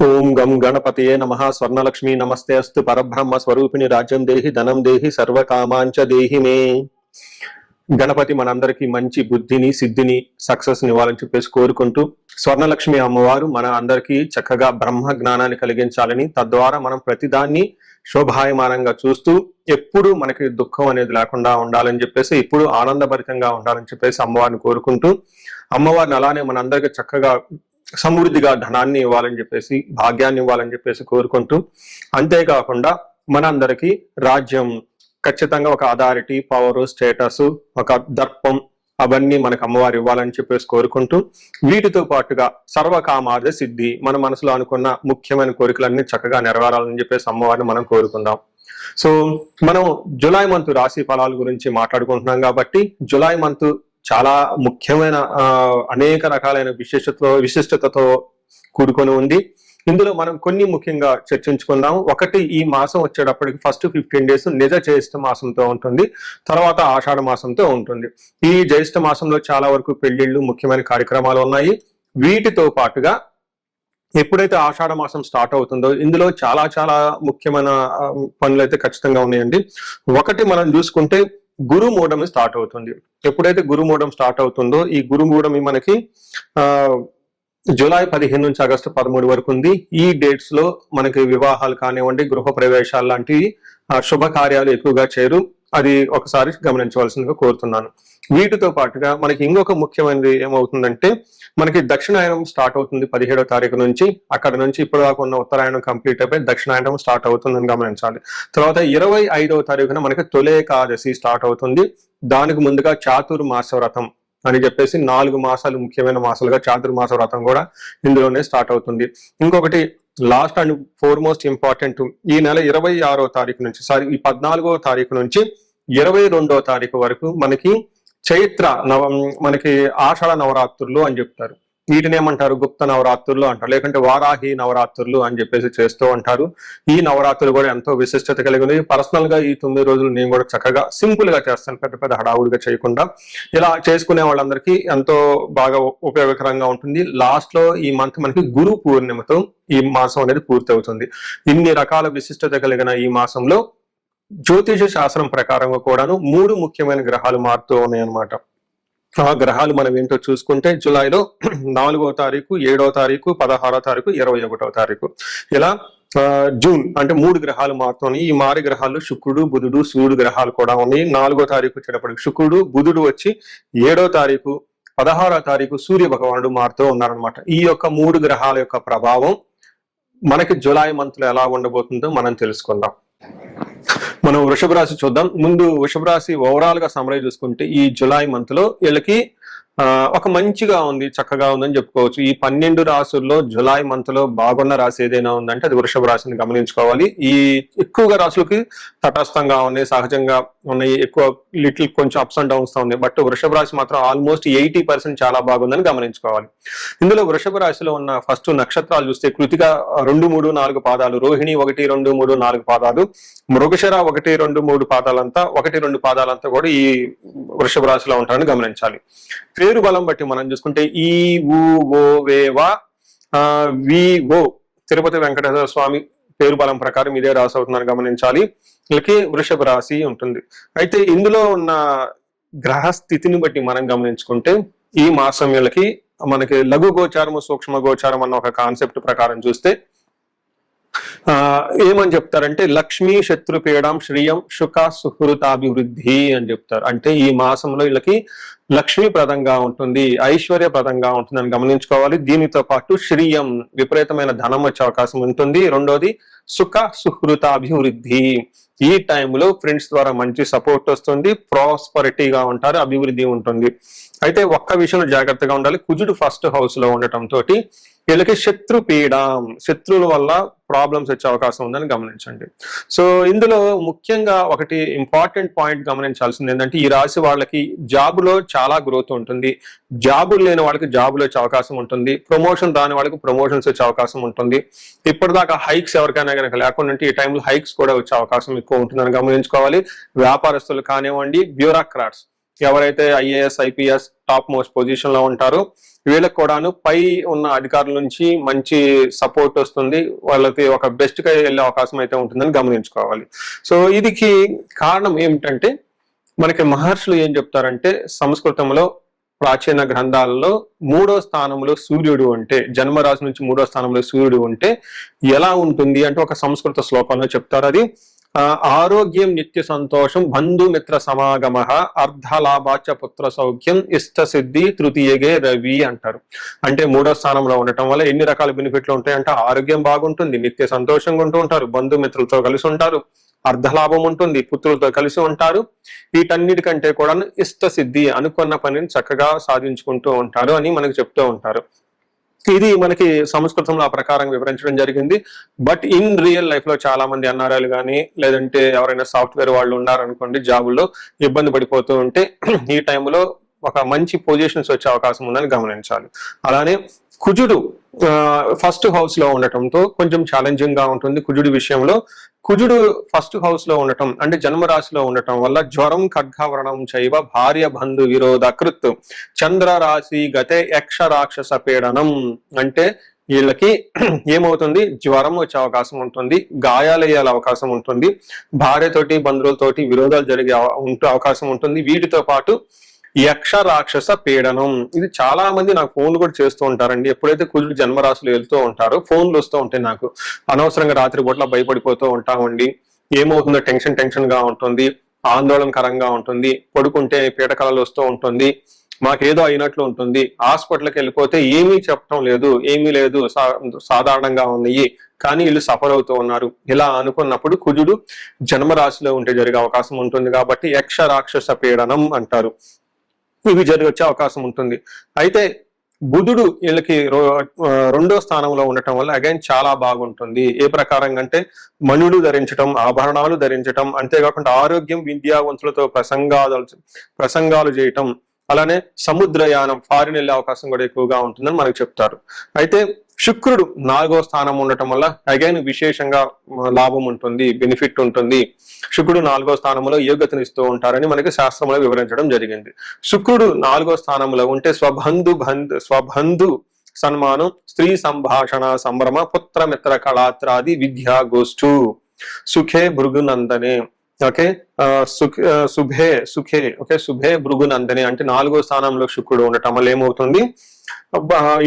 ఓం గం గణపతయే నమః. స్వర్ణలక్ష్మి నమస్తే అస్తు. పరబ్రహ్మ స్వరూపిణి రాజ్యం దేహి ధనం దేహి సర్వకామాంచ దేహి మే. గణపతి మనందరికీ మంచి బుద్ధిని సిద్ధిని సక్సెస్ ఇవ్వాలని చెప్పేసి కోరుకుంటూ, స్వర్ణలక్ష్మి అమ్మవారు మన అందరికీ చక్కగా బ్రహ్మ జ్ఞానాన్ని కలిగించాలని, తద్వారా మనం ప్రతిదాన్ని శోభాయమానంగా చూస్తూ ఎప్పుడు మనకి దుఃఖం అనేది లేకుండా ఉండాలని చెప్పేసి, ఎప్పుడు ఆనందభరితంగా ఉండాలని చెప్పేసి అమ్మవారిని కోరుకుంటూ, అమ్మవారిని అలానే మనందరికీ చక్కగా సమృద్ధిగా ధనాన్ని ఇవ్వాలని చెప్పేసి, భాగ్యాన్ని ఇవ్వాలని చెప్పేసి కోరుకుంటూ, అంతేకాకుండా మనందరికీ రాజ్యం ఖచ్చితంగా ఒక అథారిటీ, పవర్, స్టేటస్, ఒక దర్పం అవన్నీ మనకు అమ్మవారు ఇవ్వాలని చెప్పేసి కోరుకుంటూ, వీటితో పాటుగా సర్వకామార్థ సిద్ధి, మన మనసులో అనుకున్న ముఖ్యమైన కోరికలన్నీ చక్కగా నెరవేరాలని చెప్పేసి అమ్మవారిని మనం కోరుకుందాం. సో మనం జులై మంత్ రాశి ఫలాల గురించి మాట్లాడుకుంటున్నాం కాబట్టి, జులై మంత్ చాలా ముఖ్యమైన అనేక రకాలైన విశిష్టతతో కూడుకొని ఉంది. ఇందులో మనం కొన్ని ముఖ్యంగా చర్చించుకుందాం. ఒకటి, ఈ మాసం వచ్చేటప్పటికి ఫస్ట్ 15 days నిజ జ్యేష్ఠ మాసంతో ఉంటుంది, తర్వాత ఆషాఢ మాసంతో ఉంటుంది. ఈ జ్యేష్ఠ మాసంలో చాలా వరకు పెళ్లిళ్ళు, ముఖ్యమైన కార్యక్రమాలు ఉన్నాయి. వీటితో పాటుగా ఎప్పుడైతే ఆషాఢ మాసం స్టార్ట్ అవుతుందో ఇందులో చాలా చాలా ముఖ్యమైన పనులు అయితే ఖచ్చితంగా ఉన్నాయండి. ఒకటి మనం చూసుకుంటే గురుమూఢం స్టార్ట్ అవుతుంది. ఎప్పుడైతే గురుమూఢం స్టార్ట్ అవుతుందో, ఈ గురుమూఢం మనకి జూలై 15 నుంచి ఆగస్టు 13 వరకు ఉంది. ఈ డేట్స్ లో మనకి వివాహాలు కానివ్వండి, గృహ ప్రవేశాలు లాంటివి శుభకార్యాలు ఎక్కువగా చేయరు. అది ఒకసారి గమనించవలసిందిగా కోరుతున్నాను. వీటితో పాటుగా మనకి ఇంకొక ముఖ్యమైనది ఏమవుతుందంటే, మనకి దక్షిణాయనం స్టార్ట్ అవుతుంది 17వ తారీఖు నుంచి. అక్కడ నుంచి ఇప్పుడు దాకా ఉన్న ఉత్తరాయణం కంప్లీట్ అయిపోయి దక్షిణాయనం స్టార్ట్ అవుతుందని గమనించాలి. తర్వాత 25వ తారీఖున మనకి తొలేకాదశి స్టార్ట్ అవుతుంది. దానికి ముందుగా చాతుర్మాస వ్రతం అని చెప్పేసి 4 మాసాలు ముఖ్యమైన మాసాలుగా చాతుర్మాస వ్రతం కూడా ఇందులోనే స్టార్ట్ అవుతుంది. ఇంకొకటి లాస్ట్ అండ్ ఫోర్మోస్ట్ ఇంపార్టెంట్, ఈ నెల 26వ తారీఖు నుంచి ఈ 14వ తారీఖు నుంచి 22వ తారీఖు వరకు మనకి చైత్ర మనకి ఆషాఢ నవరాత్రులు అని చెప్తారు. వీటిని ఏమంటారు? గుప్త నవరాత్రులు అంటారు, లేకుంటే వారాహి నవరాత్రులు అని చెప్పేసి చేస్తూ ఉంటారు. ఈ నవరాత్రులు కూడా ఎంతో విశిష్టత కలిగి ఉంది. పర్సనల్ గా ఈ 9 రోజులు నేను కూడా చక్కగా సింపుల్ గా చేస్తాను, పెద్ద పెద్ద హడావుడిగా చేయకుండా. ఇలా చేసుకునే వాళ్ళందరికీ ఎంతో బాగా ఉపయోగకరంగా ఉంటుంది. లాస్ట్ లో ఈ మంత్ మనకి గురు పూర్ణిమతో ఈ మాసం అనేది పూర్తి అవుతుంది. ఇన్ని రకాల విశిష్టత కలిగిన ఈ మాసంలో జ్యోతిష శాస్త్రం ప్రకారంగా కూడాను 3 ముఖ్యమైన గ్రహాలు మారుతూ ఉన్నాయన్నమాట. ఆ గ్రహాలు మనం ఏంటో చూసుకుంటే, జూలైలో 4వ తారీఖు, 7వ తారీఖు, 16వ తారీఖు, 21వ తారీఖు, ఇలా జూన్ అంటే 3 గ్రహాలు మారుతున్నాయి. ఈ మారి గ్రహాలు శుక్రుడు, బుధుడు, సూర్యుడు గ్రహాలు కూడా ఉన్నాయి. 4వ తారీఖు వచ్చేటప్పటికి శుక్రుడు, బుధుడు వచ్చి 7వ తారీఖు, 16వ తారీఖు సూర్య భగవానుడు మారుతూ ఉన్నారనమాట. ఈ యొక్క 3 గ్రహాల యొక్క ప్రభావం మనకి జూలై మంత్ లో ఎలా ఉండబోతుందో మనం తెలుసుకుందాం. మనం వృషభ రాశి చూద్దాం. ముందు వృషభ రాశి ఓవరాల్ గా సమరై చూసుకుంటే, ఈ జూలై మంత్ లో వీళ్ళకి ఒక మంచిగా ఉంది, చక్కగా ఉందని చెప్పుకోవచ్చు. ఈ 12 రాశుల్లో జూలై మంత్ లో బాగున్న రాశి ఏదైనా ఉందంటే అది వృషభ రాశిని గమనించుకోవాలి. ఈ ఎక్కువగా రాశులకి తటస్థంగా ఉన్నాయి, సహజంగా ఉన్నాయి, ఎక్కువ లిటిల్ కొంచెం అప్స్ అండ్ డౌన్స్ తో ఉన్నాయి. బట్ వృషభ రాశి మాత్రం ఆల్మోస్ట్ 80% చాలా బాగుందని గమనించుకోవాలి. ఇందులో వృషభ రాశిలో ఉన్న ఫస్ట్ నక్షత్రాలు చూస్తే కృతిక 2, 3, 4 పాదాలు, రోహిణి 1, 2, 3, 4 పాదాలు, మృగశిర 1, 2, 3 పాదాలంతా, 1, 2 పాదాలంతా కూడా ఈ వృషభ రాశిలో ఉంటారని గమనించాలి. పేరు బలం బట్టి మనం చూసుకుంటే ఈ ఊ ఓ వేవా వి ఓ తిరుపతి వెంకటేశ్వర స్వామి పేరు బలం ప్రకారం ఇదే రాశి అవుతుందని గమనించాలి. వీళ్ళకి వృషభ రాశి ఉంటుంది. అయితే ఇందులో ఉన్న గ్రహ స్థితిని బట్టి మనం గమనించుకుంటే, ఈ మాసం వీళ్ళకి మనకి లఘు గోచారము, సూక్ష్మ గోచారం అన్న ఒక కాన్సెప్ట్ ప్రకారం చూస్తే ఏమని చెప్తారంటే, లక్ష్మీ శత్రుపీడం శ్రీయం సుఖ సుహృతాభివృద్ధి అని చెప్తారు. అంటే ఈ మాసంలో వీళ్ళకి లక్ష్మీప్రదంగా ఉంటుంది, ఐశ్వర్యప్రదంగా ఉంటుందని గమనించుకోవాలి. దీనితో పాటు శ్రీయం విపరీతమైన ధనం వచ్చే అవకాశం ఉంటుంది. రెండోది సుఖ సుహృతాభివృద్ధి, ఈ టైంలో ఫ్రెండ్స్ ద్వారా మంచి సపోర్ట్ వస్తుంది, ప్రాస్పరిటీగా ఉంటారు, అభివృద్ధి ఉంటుంది. అయితే ఒక్క విషయంలో జాగ్రత్తగా ఉండాలి. కుజుడు ఫస్ట్ హౌస్ లో ఉండటం తోటి వీళ్ళకి శత్రుపీడం, శత్రువుల వల్ల ప్రాబ్లమ్స్ వచ్చే అవకాశం ఉందని గమనించండి. సో ఇందులో ముఖ్యంగా ఒకటి ఇంపార్టెంట్ పాయింట్ గమనించాల్సింది ఏంటంటే, ఈ రాశి వాళ్ళకి జాబులో చాలా గ్రోత్ ఉంటుంది, జాబులు లేని వాళ్ళకి జాబులు వచ్చే అవకాశం ఉంటుంది, ప్రమోషన్ రాని వాళ్ళకి ప్రమోషన్స్ వచ్చే అవకాశం ఉంటుంది. ఇప్పటిదాకా హైక్స్ ఎవరికైనా కనుక లేకుండా ఈ టైంలో హైక్స్ కూడా వచ్చే అవకాశం ఎక్కువ ఉంటుందని గమనించుకోవాలి. వ్యాపారస్తులు కానివ్వండి, బ్యూరోక్రాట్స్ ఎవరైతే IAS IPS top most position లో ఉంటారో వీళ్ళకి కూడాను పై ఉన్న అధికారుల నుంచి మంచి సపోర్ట్ వస్తుంది, వాళ్ళకి ఒక బెస్ట్ గా వెళ్ళే అవకాశం అయితే ఉంటుందని గమనించుకోవాలి. సో ఇదికి కారణం ఏమిటంటే మనకి మహర్షులు ఏం చెప్తారంటే సంస్కృతంలో ప్రాచీన గ్రంథాలలో 3వ స్థానంలో సూర్యుడు ఉంటే, జన్మరాశి నుంచి 3వ స్థానంలో సూర్యుడు ఉంటే ఎలా ఉంటుంది అంటే ఒక సంస్కృత శ్లోకంలో చెప్తారు. అది ఆరోగ్యం నిత్య సంతోషం బంధుమిత్ర సమాగమ అర్ధలాభాచ పుత్ర సౌఖ్యం ఇష్ట సిద్ధి తృతీయగే రవి అంటారు. అంటే 3వ స్థానంలో ఉండటం వల్ల ఎన్ని రకాల బెనిఫిట్లు ఉంటాయంటే ఆరోగ్యం బాగుంటుంది, నిత్య సంతోషంగా ఉంటూ ఉంటారు, బంధుమిత్రులతో కలిసి ఉంటారు, అర్ధలాభం ఉంటుంది, పుత్రులతో కలిసి ఉంటారు, వీటన్నిటికంటే కూడా ఇష్ట సిద్ధి అనుకున్న పనిని చక్కగా సాధించుకుంటూ ఉంటారు అని మనకు చెప్తూ ఉంటారు. ఇది మనకి సంస్కృతంలో ఆ ప్రకారం వివరించడం జరిగింది. బట్ ఇన్ రియల్ లైఫ్ లో చాలా మంది ఎన్ఆర్ఐలు కానీ లేదంటే ఎవరైనా సాఫ్ట్వేర్ వాళ్ళు ఉన్నారనుకోండి జాబుల్లో ఇబ్బంది పడిపోతూ ఉంటే ఈ టైంలో ఒక మంచి పొజిషన్స్ వచ్చే అవకాశం ఉందని గమనించాలి. అలానే కుజుడు ఫస్ట్ హౌస్ లో ఉండటంతో కొంచెం ఛాలెంజింగ్ గా ఉంటుంది. కుజుడు విషయంలో కుజుడు ఫస్ట్ హౌస్ లో ఉండటం అంటే జన్మరాశిలో ఉండటం వల్ల జ్వరం ఖడ్గావరణం చైవ భార్య బంధు విరోధ కృత్ చంద్ర రాశి గతే యక్ష రాక్షస పీడనం అంటే వీళ్ళకి ఏమవుతుంది, జ్వరం వచ్చే అవకాశం ఉంటుంది, గాయాలయ్యే అవకాశం ఉంటుంది, భార్యతోటి బంధువులతోటి విరోధాలు జరిగే అవకాశం ఉంటుంది. వీటితో పాటు యక్ష రాక్షస పీడనం, ఇది చాలా మంది నాకు ఫోన్లు కూడా చేస్తూ ఉంటారండి. ఎప్పుడైతే కుజుడు జన్మరాశులు వెళ్తూ ఉంటారో ఫోన్లు వస్తూ ఉంటాయి నాకు, అనవసరంగా రాత్రి పూట్ల భయపడిపోతూ ఉంటామండి, ఏమవుతుందో టెన్షన్ గా ఉంటుంది, ఆందోళనకరంగా ఉంటుంది, పడుకుంటే పీడకలలు వస్తూ ఉంటుంది, మాకేదో అయినట్లు ఉంటుంది, హాస్పిటల్కి వెళ్ళిపోతే ఏమీ చెప్పడం లేదు, ఏమీ లేదు, సాధారణంగా ఉన్నాయి, కానీ వీళ్ళు సఫర్ అవుతూ ఉన్నారు. ఇలా అనుకున్నప్పుడు కుజుడు జన్మరాశిలో ఉంటే జరిగే అవకాశం ఉంటుంది. కాబట్టి యక్ష రాక్షస పీడనం అంటారు, ఇవి వచ్చే అవకాశం ఉంటుంది. అయితే బుధుడు వీళ్ళకి 2వ స్థానంలో ఉండటం వల్ల అగైన్ చాలా బాగుంటుంది. ఏ ప్రకారంగా అంటే మణులు ధరించటం, ఆభరణాలు ధరించటం, అంతేకాకుండా ఆరోగ్యం, విద్యావంతులతో ప్రసంగాలు చేయటం, అలానే సముద్రయానం, ఫారిన్ వెళ్ళే అవకాశం కూడా ఎక్కువగా ఉంటుందని మనకు చెప్తారు. అయితే శుక్రుడు 4వ స్థానం ఉండటం వల్ల అగైన్ విశేషంగా లాభం ఉంటుంది, బెనిఫిట్ ఉంటుంది. శుక్రుడు 4వ స్థానంలో యోగ్యతనిస్తూ ఉంటారని మనకి శాస్త్రంలో వివరించడం జరిగింది. శుక్రుడు 4వ స్థానంలో ఉంటే స్వబంధు సన్మానం, స్త్రీ సంభాషణ సంభ్రమ, పుత్రమిత్ర కళాత్రాది విద్యా గోష్ఠు సుఖే భృగునందనే. ఓకే, శుభే భృగునందనే అంటే 4వ స్థానంలో శుక్రుడు ఉండటం వల్ల ఏమవుతుంది,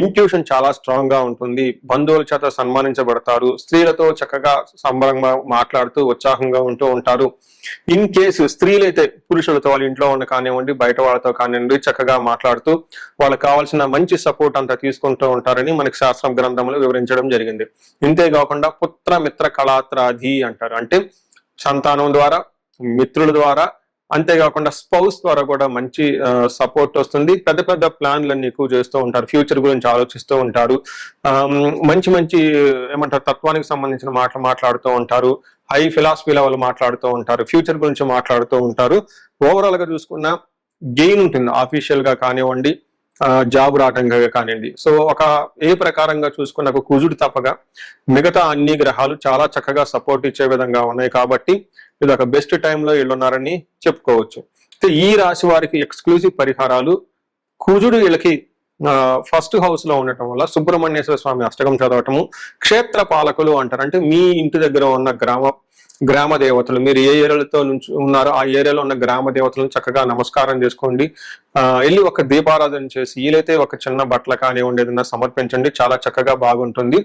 ఇంట్యూషన్ చాలా స్ట్రాంగ్ గా ఉంటుంది, బంధువుల చేత సన్మానించబడతారు, స్త్రీలతో చక్కగా సంబరంగా మాట్లాడుతూ ఉత్సాహంగా ఉంటూ ఉంటారు. ఇన్ కేసు స్త్రీలైతే పురుషులతో వాళ్ళ ఇంట్లో ఉన్న కానివ్వండి బయట వాళ్ళతో కానివ్వండి చక్కగా మాట్లాడుతూ వాళ్ళకి కావాల్సిన మంచి సపోర్ట్ అంతా తీసుకుంటూ ఉంటారని మనకి శాస్త్రం గ్రంథంలో వివరించడం జరిగింది. ఇంతేకాకుండా పుత్ర మిత్ర కళాత్రాది అంటారు, అంటే సంతానం ద్వారా, మిత్రుల ద్వారా, అంతేకాకుండా స్పౌస్ ద్వారా కూడా మంచి సపోర్ట్ వస్తుంది. పెద్ద పెద్ద ప్లాన్లన్నీ ఎక్కువ చేస్తూ ఉంటారు, ఫ్యూచర్ గురించి ఆలోచిస్తూ ఉంటారు, మంచి ఏమంటారు తత్వానికి సంబంధించిన మాట్లాడుతూ ఉంటారు, హై ఫిలాసఫీ లెవెల్ మాట్లాడుతూ ఉంటారు, ఫ్యూచర్ గురించి మాట్లాడుతూ ఉంటారు. ఓవరాల్ గా చూసుకున్న గెయిన్ ఉంటుంది, ఆఫీషియల్ గా కానివ్వండి, జాబ్ రావటంగా కానివ్వండి. సో ఒక ఏ ప్రకారంగా చూసుకున్న కుజుడు తప్పగా మిగతా అన్ని గ్రహాలు చాలా చక్కగా సపోర్ట్ ఇచ్చే విధంగా ఉన్నాయి. కాబట్టి ఇది ఒక బెస్ట్ టైంలో వీళ్ళు ఉన్నారని చెప్పుకోవచ్చు. ఈ రాశి వారికి ఎక్స్క్లూజివ్ పరిహారాలు, కుజుడు వీళ్ళకి ఫస్ట్ హౌస్ లో ఉండటం వల్ల సుబ్రహ్మణ్యేశ్వర స్వామి అష్టకం చదవటము, క్షేత్ర పాలకులు అంటారు, అంటే మీ ఇంటి దగ్గర ఉన్న గ్రామ దేవతలు, మీరు ఏ ఏరియాలతో నుంచి ఉన్నారో ఆ ఏరియాలో ఉన్న గ్రామ దేవతలను చక్కగా నమస్కారం చేసుకోండి, వెళ్ళి ఒక దీపారాధన చేసి వీలైతే ఒక చిన్న బట్టలు కానివ్వండి ఏదైనా సమర్పించండి, చాలా చక్కగా బాగుంటుంది.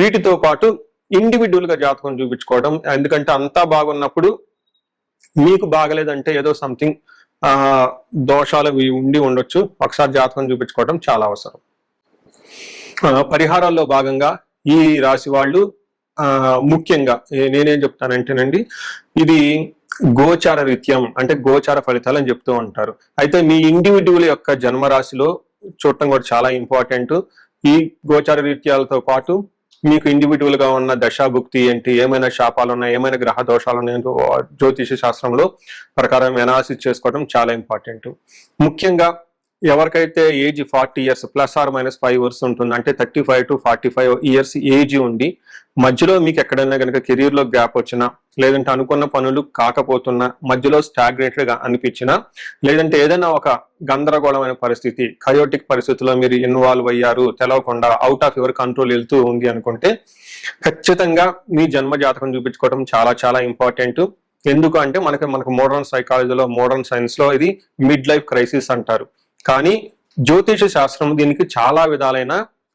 వీటితో పాటు ఇండివిడ్యువల్ గా జాతకం చూపించుకోవడం, ఎందుకంటే అంతా బాగున్నప్పుడు మీకు బాగలేదంటే ఏదో సంథింగ్ దోషాలు ఉండి ఉండొచ్చు, ఒకసారి జాతకం చూపించుకోవడం చాలా అవసరం. పరిహారాల్లో భాగంగా ఈ రాశి వాళ్ళు ముఖ్యంగా నేనేం చెప్తానంటేనండి, ఇది గోచార రీత్యం అంటే గోచార ఫలితాలు అని చెప్తూ ఉంటారు. అయితే మీ ఇండివిడ్యువల్ యొక్క జన్మరాశిలో చూడటం కూడా చాలా ఇంపార్టెంట్. ఈ గోచార రీత్యాలతో పాటు మీకు ఇండివిడ్యువల్ గా ఉన్న దశాభుక్తి ఏంటి, ఏమైనా శాపాలు ఉన్నాయి, ఏమైనా గ్రహ దోషాలు ఉన్నాయో జ్యోతిష శాస్త్రంలో ప్రకారం అనాలిసిస్ చేసుకోవడం చాలా ఇంపార్టెంట్. ముఖ్యంగా ఎవరికైతే ఏజ్ 40 ఇయర్స్ ±5 years ఉంటుంది, అంటే 35 to 45 years ఏజ్ ఉండి మధ్యలో మీకు ఎక్కడైనా కనుక కెరీర్ లో గ్యాప్ వచ్చినా, లేదంటే అనుకున్న పనులు కాకపోతున్నా, మధ్యలో స్టాగ్నేటెడ్ గా అనిపించినా, లేదంటే ఏదైనా ఒక గందరగోళమైన పరిస్థితి, కయోటిక్ పరిస్థితిలో మీరు ఇన్వాల్వ్ అయ్యారు, తెలవకుండా అవుట్ ఆఫ్ యువర్ కంట్రోల్ వెళ్తూ ఉంది అనుకుంటే ఖచ్చితంగా మీ జన్మ జాతకం చూపించుకోవడం చాలా చాలా ఇంపార్టెంట్. ఎందుకు అంటే మనకు మోడర్న్ సైకాలజీలో, మోడర్న్ సైన్స్ లో ఇది మిడ్ లైఫ్ క్రైసిస్ అంటారు. కానీ జ్యోతిష శాస్త్రం దీనికి చాలా విధాలైన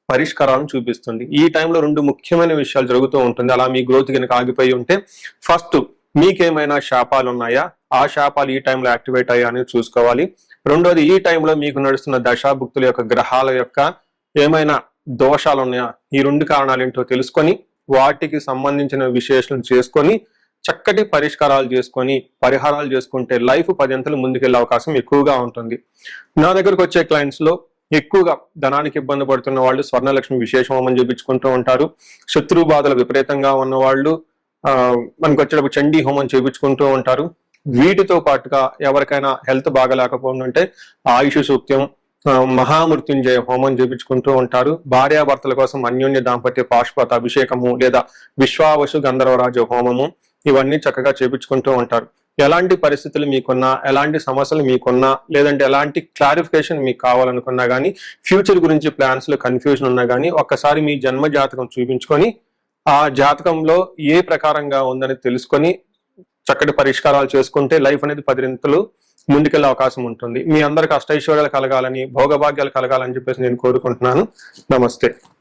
పరిష్కారాలను చూపిస్తుంది. ఈ టైంలో 2 ముఖ్యమైన విషయాలు జరుగుతూ ఉంటుంది. అలా మీ గ్రోత్ కనుక ఆగిపోయి ఉంటే, ఫస్ట్ మీకేమైనా శాపాలు ఉన్నాయా, ఆ శాపాలు ఈ టైంలో యాక్టివేట్ అయ్యా అని చూసుకోవాలి. రెండోది, ఈ టైంలో మీకు నడుస్తున్న దశాభుక్తుల యొక్క గ్రహాల యొక్క ఏమైనా దోషాలు ఉన్నాయా, ఈ 2 కారణాలు ఏంటో తెలుసుకొని వాటికి సంబంధించిన విశ్లేషణ చేసుకొని చక్కటి పరిష్కారాలు చేసుకొని పరిహారాలు చేసుకుంటే లైఫ్ 10 అంతలు ముందుకెళ్లే అవకాశం ఎక్కువగా ఉంటుంది. నా దగ్గరకు వచ్చే క్లయింట్స్ లో ఎక్కువగా ధనానికి ఇబ్బంది పడుతున్న వాళ్ళు స్వర్ణలక్ష్మి విశేష హోమం చేయించుకుంటూ ఉంటారు. శత్రు బాధలు విపరీతంగా ఉన్న వాళ్ళు మనకు వచ్చేటప్పుడు చండీ హోమం చేయించుకుంటూ ఉంటారు. వీటితో పాటుగా ఎవరికైనా హెల్త్ బాగలేకపోతుంటే ఆయుష్ సూక్త్యం, మహామృత్యుంజయ హోమం చేయించుకుంటూ ఉంటారు. భార్యాభర్తల కోసం అన్యోన్య దాంపత్య పాశుపత అభిషేకము లేదా విశ్వావసు గంధర్వరాజ హోమము, ఇవన్నీ చక్కగా చేయించుకుంటూ ఉంటారు. ఎలాంటి పరిస్థితులు మీకున్నా, ఎలాంటి సమస్యలు మీకున్నా, లేదంటే ఎలాంటి క్లారిఫికేషన్ మీకు కావాలనుకున్నా కానీ, ఫ్యూచర్ గురించి ప్లాన్స్ లో కన్ఫ్యూజన్ ఉన్నా కానీ, ఒక్కసారి మీ జన్మ జాతకం చూపించుకొని ఆ జాతకంలో ఏ ప్రకారంగా ఉందని తెలుసుకొని చక్కటి పరిష్కారాలు చేసుకుంటే లైఫ్ అనేది 10 అంతలు ముందుకెళ్లే అవకాశం ఉంటుంది. మీ అందరికి అష్టైశ్వర్యాలు కలగాలని, భోగభాగ్యాలు కలగాలని చెప్పేసి నేను కోరుకుంటున్నాను. నమస్తే.